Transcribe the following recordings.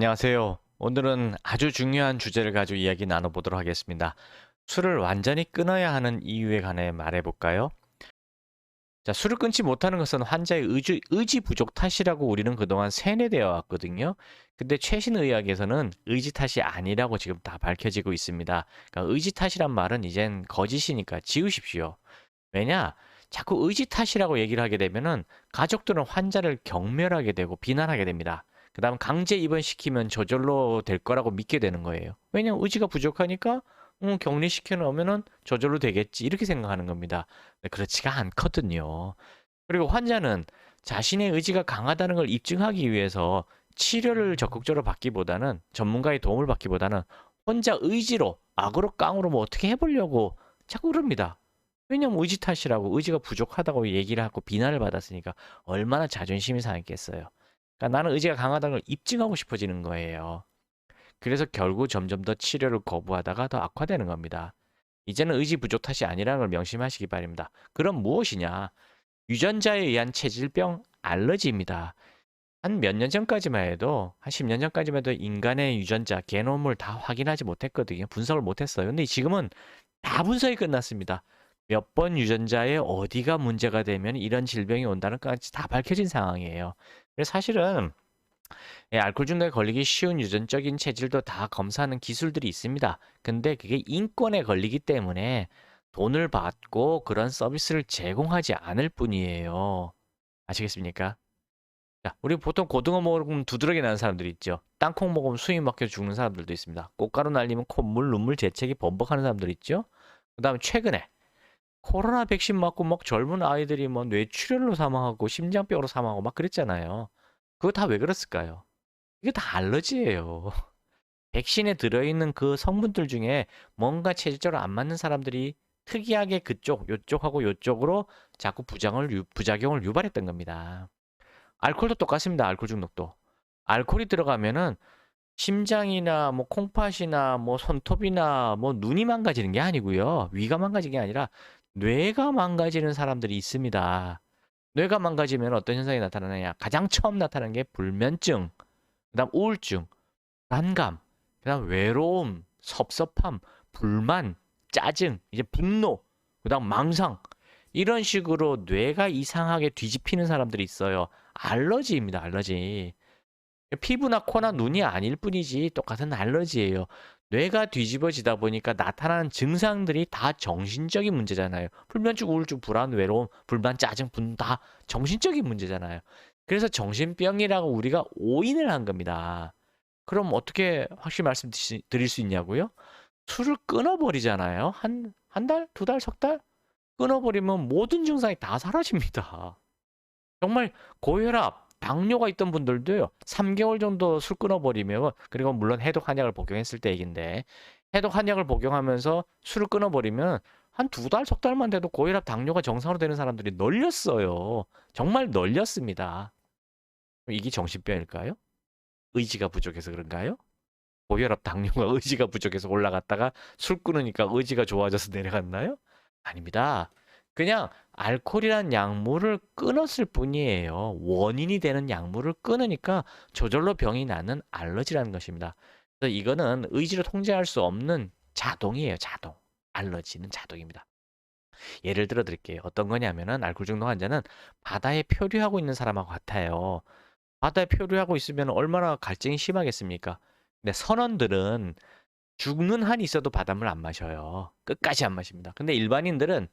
안녕하세요. 오늘은 아주 중요한 주제를 가지고 이야기 나눠보도록 하겠습니다. 술을 완전히 끊어야 하는 이유에 관해 말해볼까요? 자, 술을 끊지 못하는 것은 환자의 의지 부족 탓이라고 우리는 그동안 세뇌되어 왔거든요. 근데 최신 의학에서는 의지 탓이 아니라고 지금 다 밝혀지고 있습니다. 그러니까 의지 탓이란 말은 이젠 거짓이니까 지우십시오. 왜냐? 자꾸 의지 탓이라고 얘기를 하게 되면은 가족들은 환자를 경멸하게 되고 비난하게 됩니다. 그다음 강제 입원시키면 저절로 될 거라고 믿게 되는 거예요. 왜냐면 의지가 부족하니까 격리시켜 놓으면은 저절로 되겠지 이렇게 생각하는 겁니다. 근데 그렇지가 않거든요. 그리고 환자는 자신의 의지가 강하다는 걸 입증하기 위해서 치료를 적극적으로 받기보다는 전문가의 도움을 받기보다는 혼자 의지로 악으로 깡으로 뭐 어떻게 해보려고 자꾸 그럽니다. 왜냐면 의지 탓이라고 의지가 부족하다고 얘기를 하고 비난을 받았으니까 얼마나 자존심이 상했겠어요. 그러니까 나는 의지가 강하다는 걸 입증하고 싶어지는 거예요. 그래서 결국 점점 더 치료를 거부하다가 더 악화되는 겁니다. 이제는 의지 부족 탓이 아니라는 걸 명심하시기 바랍니다. 그럼 무엇이냐? 유전자에 의한 체질병 알러지입니다. 한 몇 년 전까지만 해도, 한 10년 전까지만 해도 인간의 유전자, 게놈을 다 확인하지 못했거든요. 분석을 못했어요. 근데 지금은 다 분석이 끝났습니다. 몇 번 유전자에 어디가 문제가 되면 이런 질병이 온다는 것까지 다 밝혀진 상황이에요. 그래서 사실은 알코올 중독에 걸리기 쉬운 유전적인 체질도 다 검사하는 기술들이 있습니다. 근데 그게 인권에 걸리기 때문에 돈을 받고 그런 서비스를 제공하지 않을 뿐이에요. 아시겠습니까? 자, 우리 보통 고등어 먹으면 두드러기 나는 사람들이 있죠. 땅콩 먹으면 숨이 막혀 죽는 사람들도 있습니다. 꽃가루 날리면 콧물, 눈물, 재채기 범벅하는 사람들 있죠. 그 다음에 최근에 코로나 백신 맞고 막 젊은 아이들이 뭐 뇌출혈로 사망하고 심장병으로 사망하고 막 그랬잖아요. 그거 다 왜 그랬을까요? 이게 다 알러지예요. 백신에 들어있는 그 성분들 중에 뭔가 체질적으로 안 맞는 사람들이 특이하게 그쪽, 요쪽하고 요쪽으로 자꾸 부작용을 유발했던 겁니다. 알코올도 똑같습니다. 알코올 중독도. 알코올이 들어가면은 심장이나 뭐 콩팥이나 뭐 손톱이나 뭐 눈이 망가지는 게 아니고요. 위가 망가지는 게 아니라 뇌가 망가지는 사람들이 있습니다. 뇌가 망가지면 어떤 현상이 나타나느냐? 가장 처음 나타나는 게 불면증, 그다음 우울증, 불안감, 그다음 외로움, 섭섭함, 불만, 짜증, 이제 분노, 그다음 망상 이런 식으로 뇌가 이상하게 뒤집히는 사람들이 있어요. 알러지입니다. 알러지. 피부나 코나 눈이 아닐 뿐이지 똑같은 알러지예요. 뇌가 뒤집어지다 보니까 나타나는 증상들이 다 정신적인 문제잖아요. 불면증, 우울증, 불안, 외로움, 불만, 짜증, 분 다 정신적인 문제잖아요. 그래서 정신병이라고 우리가 오인을 한 겁니다. 그럼 어떻게 확실히 말씀드릴 수 있냐고요? 술을 끊어버리잖아요. 한 달? 두 달? 석 달? 끊어버리면 모든 증상이 다 사라집니다. 정말 고혈압, 당뇨가 있던 분들도요. 3개월 정도 술 끊어버리면 그리고 물론 해독 한약을 복용했을 때 얘긴데 해독 한약을 복용하면서 술을 끊어버리면 한 두 달, 석 달만 돼도 고혈압, 당뇨가 정상으로 되는 사람들이 널렸어요. 정말 널렸습니다. 이게 정신병일까요? 의지가 부족해서 그런가요? 고혈압, 당뇨가 의지가 부족해서 올라갔다가 술 끊으니까 의지가 좋아져서 내려갔나요? 아닙니다. 그냥 알코올이란 약물을 끊었을 뿐이에요. 원인이 되는 약물을 끊으니까 저절로 병이 나는 알러지라는 것입니다. 그래서 이거는 의지로 통제할 수 없는 자동이에요. 자동. 알러지는 자동입니다. 예를 들어 드릴게요. 어떤 거냐면은 알코올 중독 환자는 바다에 표류하고 있는 사람하고 같아요. 바다에 표류하고 있으면 얼마나 갈증이 심하겠습니까? 근데 선원들은 죽는 한이 있어도 바닷물 안 마셔요. 끝까지 안 마십니다. 근데 일반인들은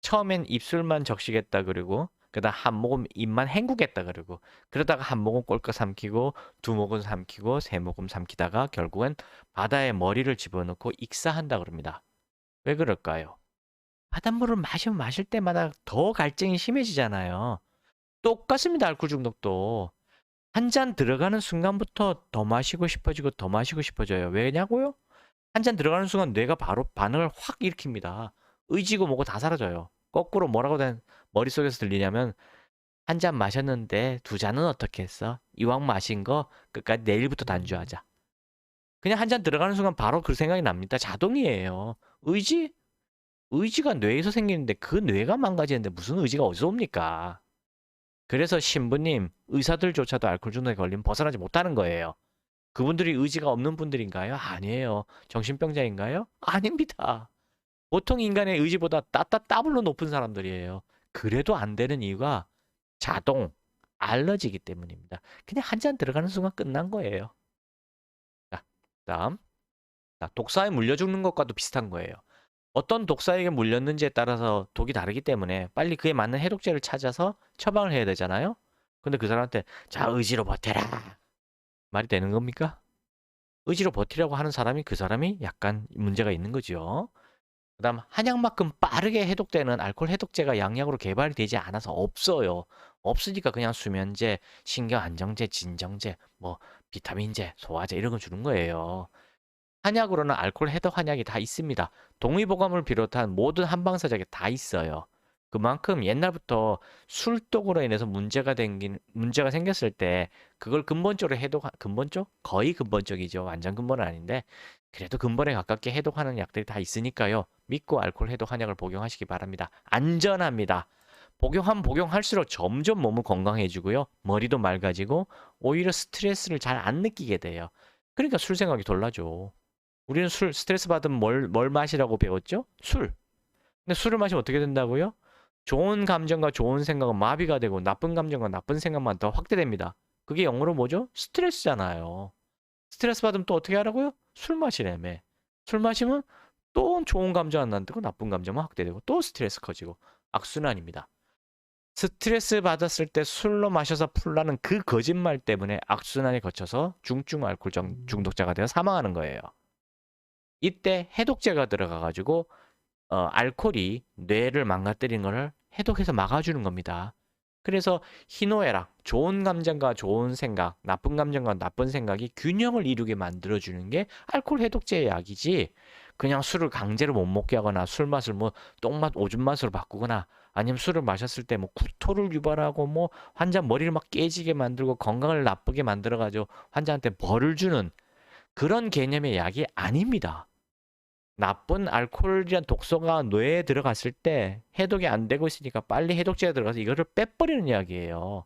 처음엔 입술만 적시겠다 그러고 그다음 한 모금 입만 헹구겠다 그러고 그러다가 한 모금 꼴깍 삼키고 두 모금 삼키고 세 모금 삼키다가 결국엔 바다에 머리를 집어넣고 익사한다 그럽니다. 왜 그럴까요? 바닷물을 마시면 마실 때마다 더 갈증이 심해지잖아요. 똑같습니다. 알코올 중독도. 한 잔 들어가는 순간부터 더 마시고 싶어지고 더 마시고 싶어져요. 왜냐고요? 한 잔 들어가는 순간 뇌가 바로 반응을 확 일으킵니다. 의지고 뭐고 다 사라져요. 거꾸로 뭐라고 머릿속에서 들리냐면 한 잔 마셨는데 두 잔은 어떻게 했어? 이왕 마신 거 끝까지 내일부터 단주하자. 그냥 한 잔 들어가는 순간 바로 그 생각이 납니다. 자동이에요. 의지? 의지가 뇌에서 생기는데 그 뇌가 망가지는데 무슨 의지가 어디서 옵니까? 그래서 신부님, 의사들조차도 알코올 중독에 걸리면 벗어나지 못하는 거예요. 그분들이 의지가 없는 분들인가요? 아니에요. 정신병자인가요? 아닙니다. 보통 인간의 의지보다 따블로 높은 사람들이에요. 그래도 안 되는 이유가 자동 알러지이기 때문입니다. 그냥 한 잔 들어가는 순간 끝난 거예요. 자, 다음. 자, 독사에 물려 죽는 것과도 비슷한 거예요. 어떤 독사에게 물렸는지에 따라서 독이 다르기 때문에 빨리 그에 맞는 해독제를 찾아서 처방을 해야 되잖아요. 근데 그 사람한테 자, 의지로 버텨라. 말이 되는 겁니까? 의지로 버티라고 하는 사람이 그 사람이 약간 문제가 있는 거죠. 그다음 한약만큼 빠르게 해독되는 알코올 해독제가 양약으로 개발이 되지 않아서 없어요. 없으니까 그냥 수면제, 신경안정제, 진정제, 뭐 비타민제, 소화제 이런 거 주는 거예요. 한약으로는 알코올 해독 한약이 다 있습니다. 동의보감을 비롯한 모든 한방사작에 다 있어요. 그만큼 옛날부터 술독으로 인해서 문제가 생겼을 때 그걸 근본적으로 근본적? 거의 근본적이죠. 완전 근본은 아닌데 그래도 근본에 가깝게 해독하는 약들이 다 있으니까요. 믿고 알코올 해독 한약을 복용하시기 바랍니다. 안전합니다. 복용할수록 점점 몸은 건강해지고요. 머리도 맑아지고 오히려 스트레스를 잘 안 느끼게 돼요. 그러니까 술 생각이 덜 나죠. 우리는 스트레스 받으면 뭘 마시라고 배웠죠? 술. 근데 술을 마시면 어떻게 된다고요? 좋은 감정과 좋은 생각은 마비가 되고 나쁜 감정과 나쁜 생각만 더 확대됩니다. 그게 영어로 뭐죠? 스트레스잖아요. 스트레스 받으면 또 어떻게 하라고요? 술 마시래매. 술 마시면 또 좋은 감정 안 나고 나쁜 감정만 확대되고 또 스트레스 커지고 악순환입니다. 스트레스 받았을 때 술로 마셔서 풀라는 그 거짓말 때문에 악순환에 거쳐서 중증 알코올 중독자가 되어 사망하는 거예요. 이때 해독제가 들어가가지고 알코올이 뇌를 망가뜨리는 것을 해독해서 막아주는 겁니다. 그래서 희노애락, 좋은 감정과 좋은 생각, 나쁜 감정과 나쁜 생각이 균형을 이루게 만들어주는 게 알코올 해독제의 약이지 그냥 술을 강제로 못 먹게 하거나 술 맛을 뭐 똥맛, 오줌 맛으로 바꾸거나 아니면 술을 마셨을 때 뭐 구토를 유발하고 뭐 환자 머리를 막 깨지게 만들고 건강을 나쁘게 만들어가지고 환자한테 벌을 주는 그런 개념의 약이 아닙니다. 나쁜 알코올이란 독소가 뇌에 들어갔을 때 해독이 안 되고 있으니까 빨리 해독제가 들어가서 이거를 빼버리는 이야기예요.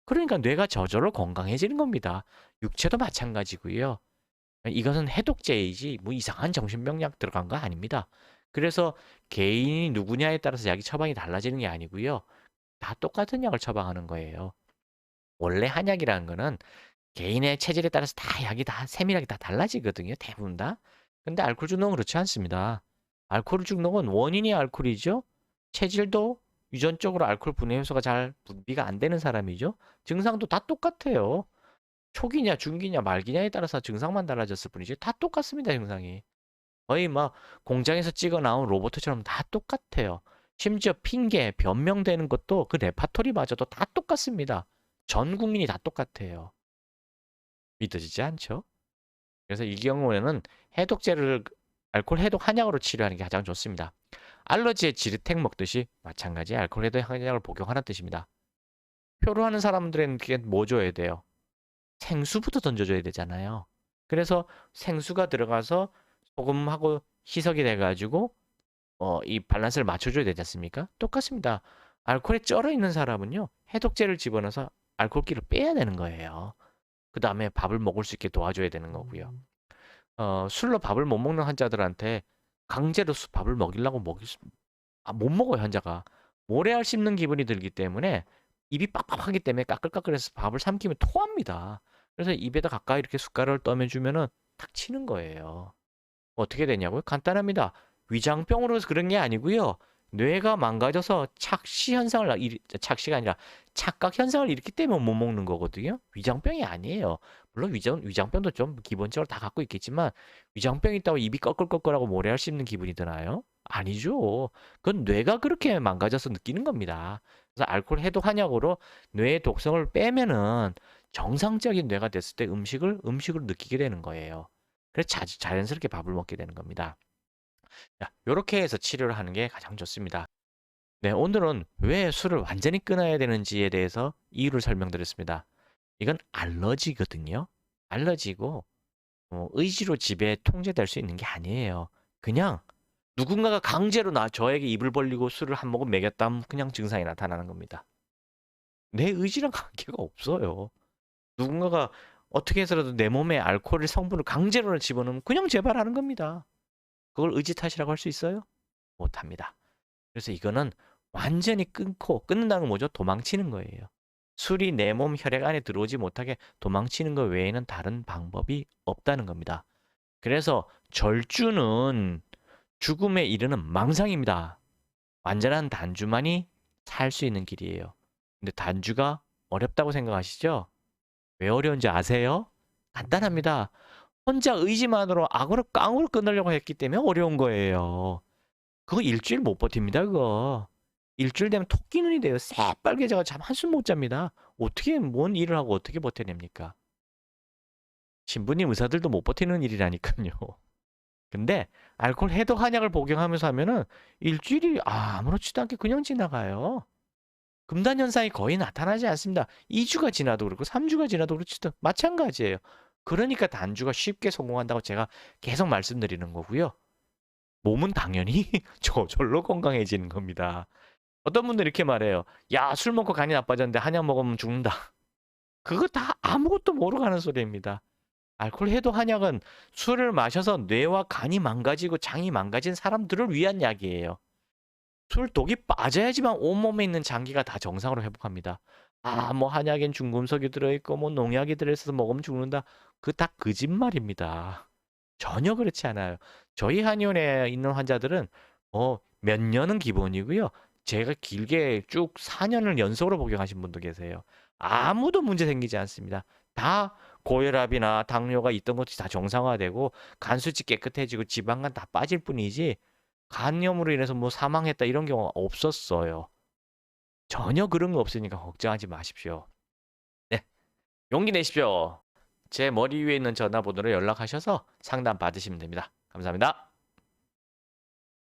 그러니까 뇌가 저절로 건강해지는 겁니다. 육체도 마찬가지고요. 이것은 해독제이지 뭐 이상한 정신병약 들어간 거 아닙니다. 그래서 개인이 누구냐에 따라서 약이 처방이 달라지는 게 아니고요. 다 똑같은 약을 처방하는 거예요. 원래 한약이라는 거는 개인의 체질에 따라서 다 약이 다 세밀하게 다 달라지거든요. 대부분 다. 근데 알코올 중독은 그렇지 않습니다. 알코올 중독은 원인이 알코올이죠. 체질도 유전적으로 알코올 분해 효소가 잘 분비가 안 되는 사람이죠. 증상도 다 똑같아요. 초기냐, 중기냐, 말기냐에 따라서 증상만 달라졌을 뿐이지 다 똑같습니다, 증상이. 거의 막 공장에서 찍어 나온 로봇처럼 다 똑같아요. 심지어 핑계, 변명되는 것도 그 레파토리마저도 다 똑같습니다. 전 국민이 다 똑같아요. 믿어지지 않죠? 그래서 이 경우에는 해독제를 알코올 해독 한약으로 치료하는 게 가장 좋습니다. 알러지에 지르텍 먹듯이 마찬가지 알코올 해독 한약을 복용하는 뜻입니다. 표로 하는 사람들은 그게 뭐 줘야 돼요? 생수부터 던져줘야 되잖아요. 그래서 생수가 들어가서 소금하고 희석이 돼가지고 이 밸런스를 맞춰줘야 되지 않습니까? 똑같습니다. 알코올에 쩔어 있는 사람은요 해독제를 집어넣어서 알코올기를 빼야 되는 거예요. 그 다음에 밥을 먹을 수 있게 도와줘야 되는 거고요. 술로 밥을 못 먹는 환자들한테 강제로 밥을 먹이려고 못 먹어요, 환자가. 모래알 씹는 기분이 들기 때문에 입이 빡빡하기 때문에 까끌까끌해서 밥을 삼키면 토합니다. 그래서 입에다 가까이 이렇게 숟가락을 떠매주면은 탁 치는 거예요. 어떻게 되냐고요? 간단합니다. 위장병으로 그런 게 아니고요. 뇌가 망가져서 착시가 아니라 착각 현상을 일으키기 때문에 못 먹는 거거든요. 위장병이 아니에요. 물론 위장병도 좀 기본적으로 다 갖고 있겠지만 위장병이 있다고 입이 꺼끌꺼끌하고 모래알 씹는 기분이 드나요? 아니죠. 그건 뇌가 그렇게 망가져서 느끼는 겁니다. 그래서 알코올 해독 한약으로 뇌의 독성을 빼면은 정상적인 뇌가 됐을 때 음식으로 느끼게 되는 거예요. 그래서 자연스럽게 밥을 먹게 되는 겁니다. 자, 요렇게 해서 치료를 하는 게 가장 좋습니다. 네, 오늘은 왜 술을 완전히 끊어야 되는지에 대해서 이유를 설명드렸습니다. 이건 알러지거든요. 알러지고 의지로 지배 통제될 수 있는 게 아니에요. 그냥 누군가가 강제로 저에게 입을 벌리고 술을 한 모금 먹였다면 그냥 증상이 나타나는 겁니다. 내 의지랑 관계가 없어요. 누군가가 어떻게 해서라도 내 몸에 알코올 성분을 강제로 집어넣으면 그냥 재발하는 겁니다. 그걸 의지 탓이라고 할 수 있어요? 못합니다. 그래서 이거는 완전히 끊는다는 건 뭐죠? 도망치는 거예요. 술이 내 몸 혈액 안에 들어오지 못하게 도망치는 것 외에는 다른 방법이 없다는 겁니다. 그래서 절주는 죽음에 이르는 망상입니다. 완전한 단주만이 살 수 있는 길이에요. 근데 단주가 어렵다고 생각하시죠? 왜 어려운지 아세요? 간단합니다. 혼자 의지만으로 악으로 깡으로 끊으려고 했기 때문에 어려운 거예요. 그거 일주일 못 버팁니다, 그거. 일주일 되면 토끼 눈이 돼요. 새빨개져서 잠 한숨 못 잡니다. 어떻게 뭔 일을 하고 어떻게 버텨냅니까? 신부님 의사들도 못 버티는 일이라니까요. 근데 알코올 해독 한약을 복용하면서 하면은 일주일이 아무렇지도 않게 그냥 지나가요. 금단 현상이 거의 나타나지 않습니다. 2주가 지나도 그렇고 3주가 지나도 그렇지도 마찬가지예요. 그러니까 단주가 쉽게 성공한다고 제가 계속 말씀드리는 거고요. 몸은 당연히 저절로 건강해지는 겁니다. 어떤 분들이 이렇게 말해요. 야, 술 먹고 간이 나빠졌는데 한약 먹으면 죽는다. 그거 다 아무것도 모르고 하는 소리입니다. 알코올 해독 한약은 술을 마셔서 뇌와 간이 망가지고 장이 망가진 사람들을 위한 약이에요. 술 독이 빠져야지만 온몸에 있는 장기가 다 정상으로 회복합니다. 뭐 한약엔 중금속이 들어있고 뭐 농약이 들어있어서 먹으면 죽는다. 그 다 거짓말입니다. 전혀 그렇지 않아요. 저희 한의원에 있는 환자들은 몇 년은 기본이고요. 제가 길게 쭉 4년을 연속으로 복용하신 분도 계세요. 아무도 문제 생기지 않습니다. 다 고혈압이나 당뇨가 있던 것이 다 정상화되고 간수치 깨끗해지고 지방간 다 빠질 뿐이지 간염으로 인해서 뭐 사망했다 이런 경우가 없었어요. 전혀 그런 거 없으니까 걱정하지 마십시오. 네, 용기 내십시오. 제 머리 위에 있는 전화번호로 연락하셔서 상담 받으시면 됩니다. 감사합니다.